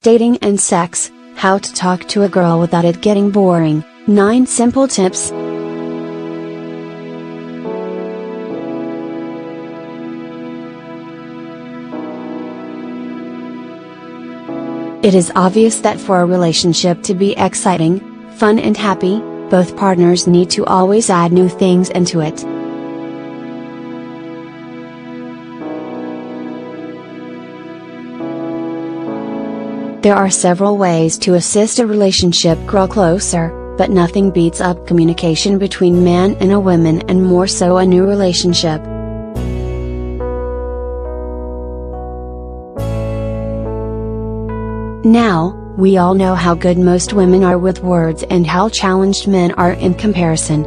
Dating and sex, how to talk to a girl without it getting boring, 9 simple tips. It is obvious that for a relationship to be exciting, fun and happy, both partners need to always add new things into it. There are several ways to assist a relationship grow closer, but nothing beats up communication between man and a woman, and more so a new relationship. Now, we all know how good most women are with words and how challenged men are in comparison.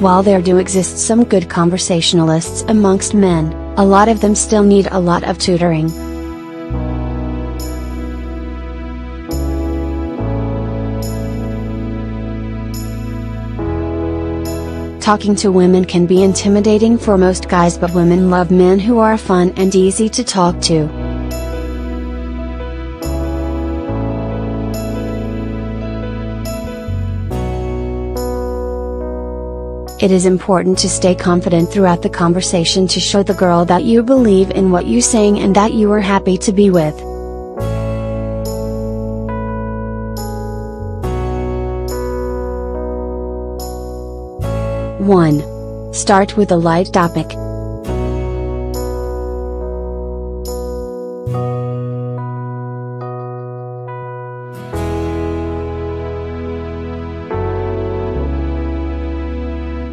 While there do exist some good conversationalists amongst men, a lot of them still need a lot of tutoring. Talking to women can be intimidating for most guys, but women love men who are fun and easy to talk to. It is important to stay confident throughout the conversation to show the girl that you believe in what you're saying and that you are happy to be with. One. Start with a light topic.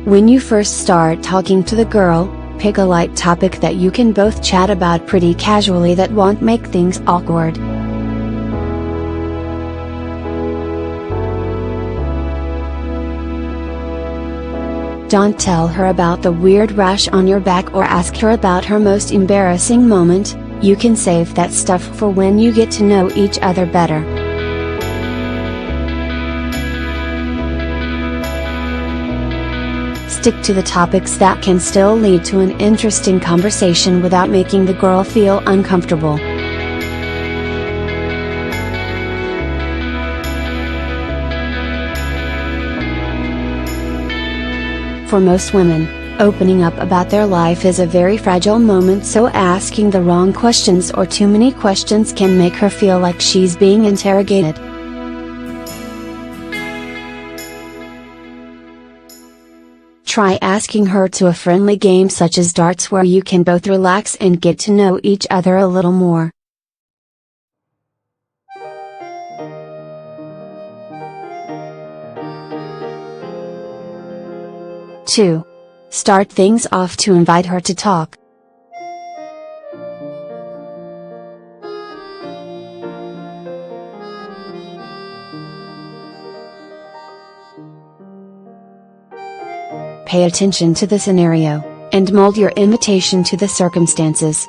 When you first start talking to the girl, pick a light topic that you can both chat about pretty casually that won't make things awkward. Don't tell her about the weird rash on your back or ask her about her most embarrassing moment. You can save that stuff for when you get to know each other better. Stick to the topics that can still lead to an interesting conversation without making the girl feel uncomfortable. For most women, opening up about their life is a very fragile moment, so asking the wrong questions or too many questions can make her feel like she's being interrogated. Try asking her to a friendly game such as darts, where you can both relax and get to know each other a little more. Two. Start things off to invite her to talk. Pay attention to the scenario, and mold your invitation to the circumstances.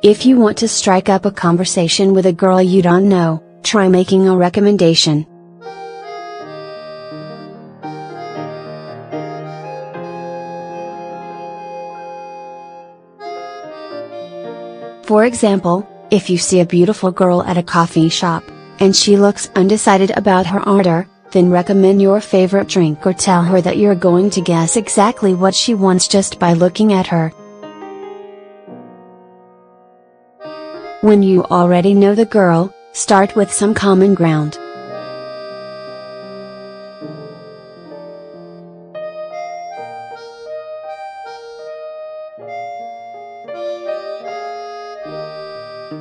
If you want to strike up a conversation with a girl you don't know, try making a recommendation. For example, if you see a beautiful girl at a coffee shop, and she looks undecided about her order, then recommend your favorite drink or tell her that you're going to guess exactly what she wants just by looking at her. When you already know the girl, start with some common ground.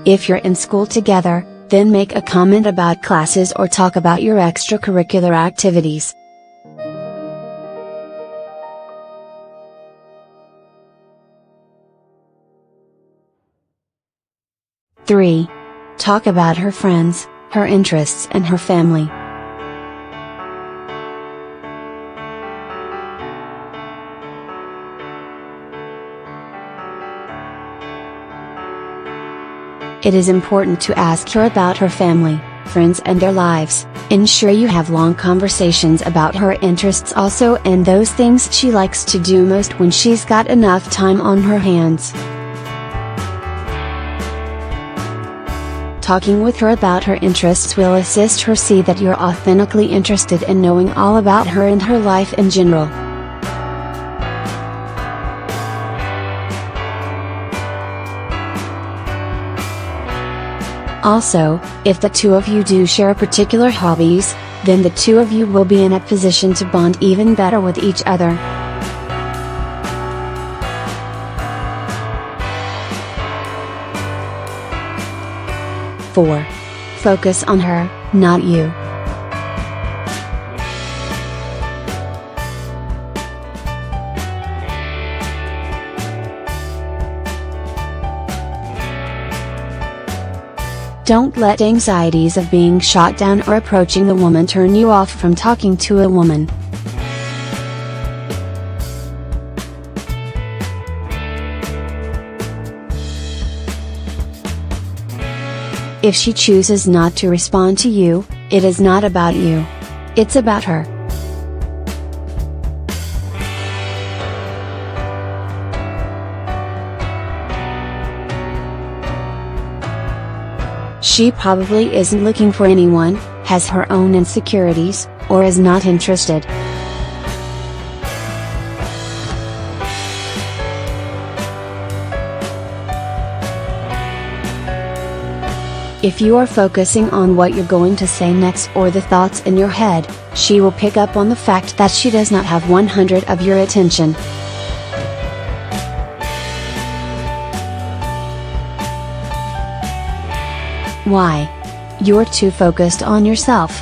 If you're in school together, then make a comment about classes or talk about your extracurricular activities. Three. Talk about her friends, her interests and her family. It is important to ask her about her family, friends and their lives. Ensure you have long conversations about her interests also and those things she likes to do most when she's got enough time on her hands. Talking with her about her interests will assist her see that you're authentically interested in knowing all about her and her life in general. Also, if the two of you do share particular hobbies, then the two of you will be in a position to bond even better with each other. Four. Focus on her, not you. Don't let anxieties of being shot down or approaching the woman turn you off from talking to a woman. If she chooses not to respond to you, it is not about you. It's about her. She probably isn't looking for anyone, has her own insecurities, or is not interested. If you are focusing on what you're going to say next or the thoughts in your head, she will pick up on the fact that she does not have 100% of your attention. Why? You're too focused on yourself.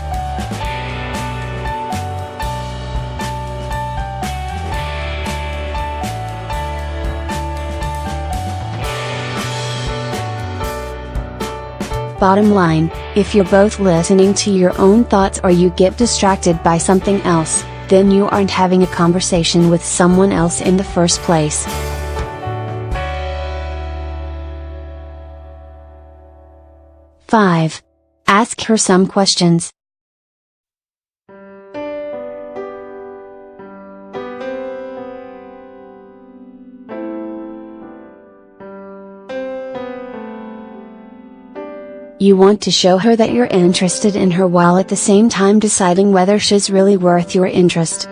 Bottom line, if you're both listening to your own thoughts or you get distracted by something else, then you aren't having a conversation with someone else in the first place. Five. Ask her some questions. You want to show her that you're interested in her while at the same time deciding whether she's really worth your interest.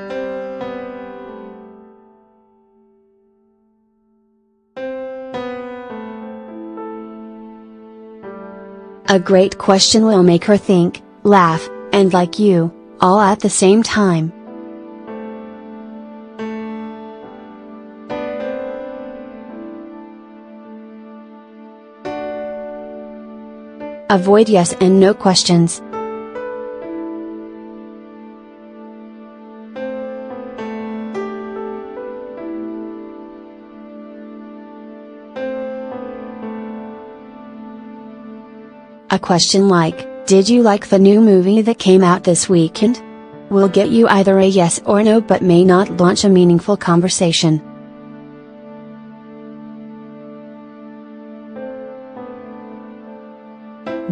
A great question will make her think, laugh, and like you, all at the same time. Avoid yes and no questions. A question like, "Did you like the new movie that came out this weekend?" will get you either a yes or no but may not launch a meaningful conversation.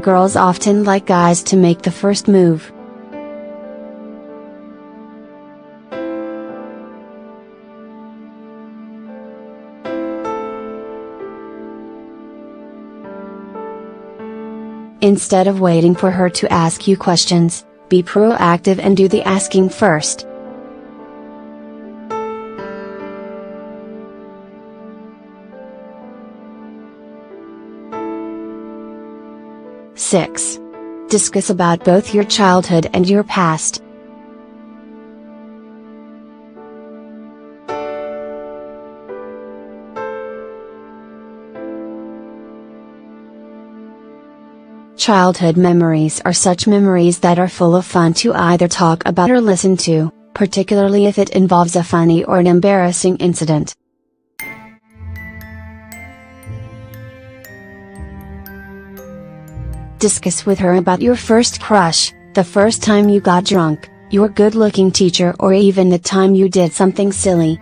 Girls often like guys to make the first move. Instead of waiting for her to ask you questions, be proactive and do the asking first. Six. Discuss about both your childhood and your past. Childhood memories are such memories that are full of fun to either talk about or listen to, particularly if it involves a funny or an embarrassing incident. Discuss with her about your first crush, the first time you got drunk, your good-looking teacher, or even the time you did something silly.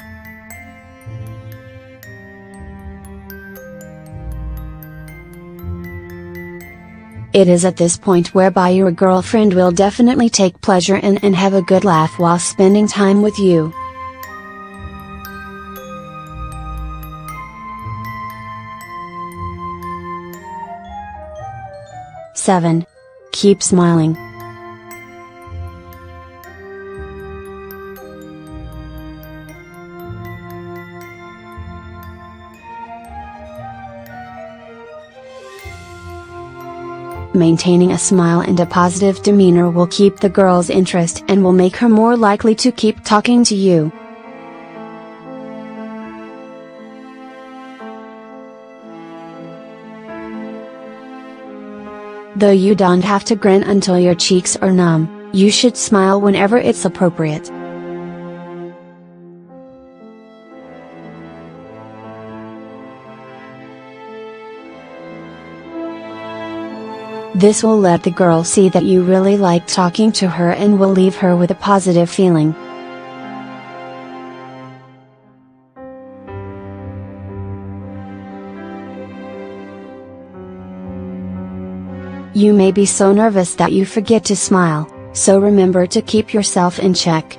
It is at this point whereby your girlfriend will definitely take pleasure in and have a good laugh while spending time with you. 7. Keep smiling. Maintaining a smile and a positive demeanor will keep the girl's interest and will make her more likely to keep talking to you. Though you don't have to grin until your cheeks are numb, you should smile whenever it's appropriate. This will let the girl see that you really like talking to her and will leave her with a positive feeling. You may be so nervous that you forget to smile, so remember to keep yourself in check.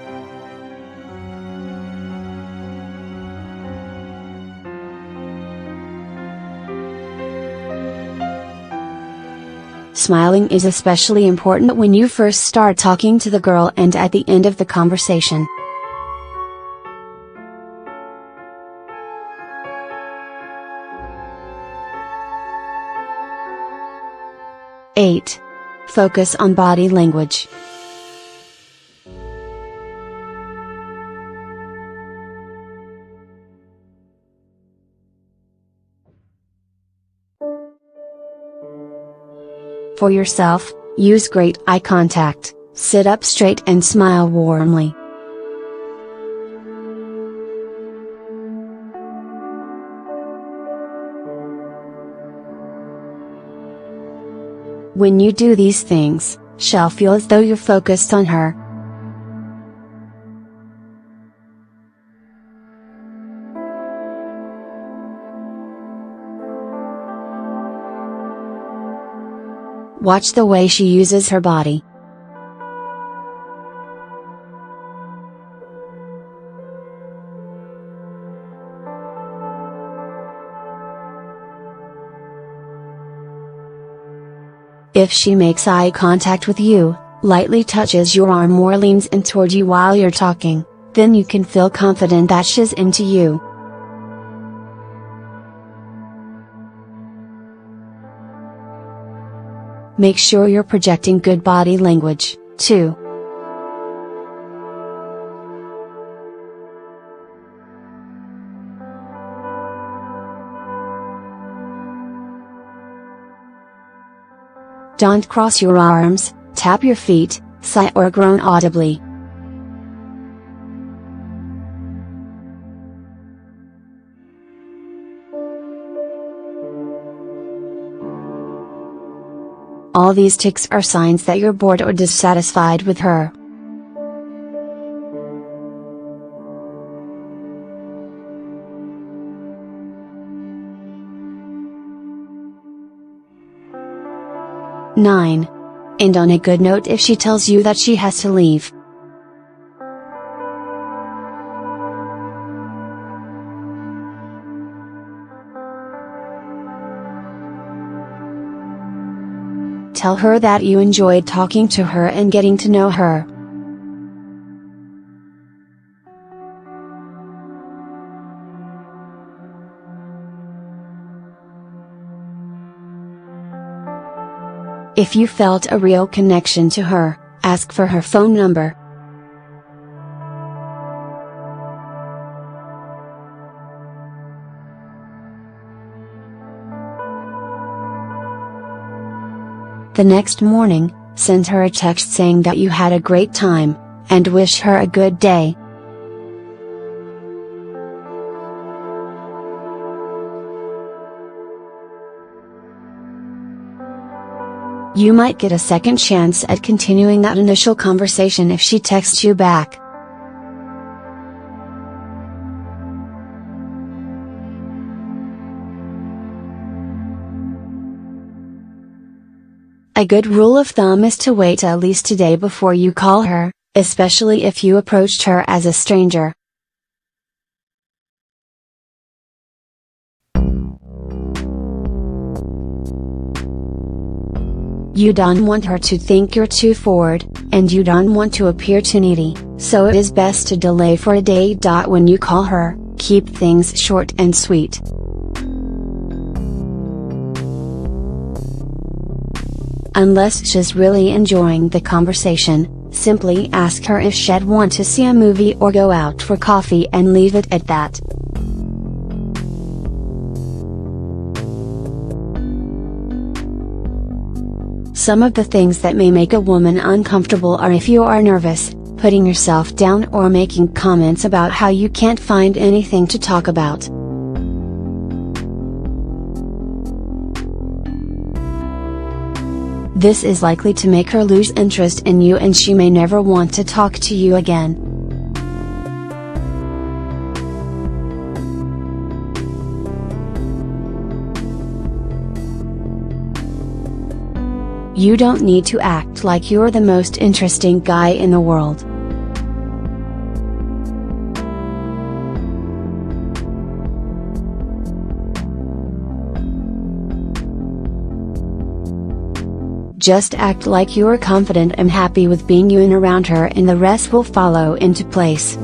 Smiling is especially important when you first start talking to the girl and at the end of the conversation. Eight. Focus on body language. For yourself, use great eye contact, sit up straight and smile warmly. When you do these things, she'll feel as though you're focused on her. Watch the way she uses her body. If she makes eye contact with you, lightly touches your arm or leans in toward you while you're talking, then you can feel confident that she's into you. Make sure you're projecting good body language, too. Don't cross your arms, tap your feet, sigh or groan audibly. All these tics are signs that you're bored or dissatisfied with her. Nine. End on a good note if she tells you that she has to leave. Tell her that you enjoyed talking to her and getting to know her. If you felt a real connection to her, ask for her phone number. The next morning, send her a text saying that you had a great time, and wish her a good day. You might get a second chance at continuing that initial conversation if she texts you back. A good rule of thumb is to wait at least a day before you call her, especially if you approached her as a stranger. You don't want her to think you're too forward, and you don't want to appear too needy, so it is best to delay for a day. When you call her, keep things short and sweet. Unless she's really enjoying the conversation, simply ask her if she'd want to see a movie or go out for coffee and leave it at that. Some of the things that may make a woman uncomfortable are if you are nervous, putting yourself down, or making comments about how you can't find anything to talk about. This is likely to make her lose interest in you, and she may never want to talk to you again. You don't need to act like you're the most interesting guy in the world. Just act like you're confident and happy with being you and around her, and the rest will follow into place.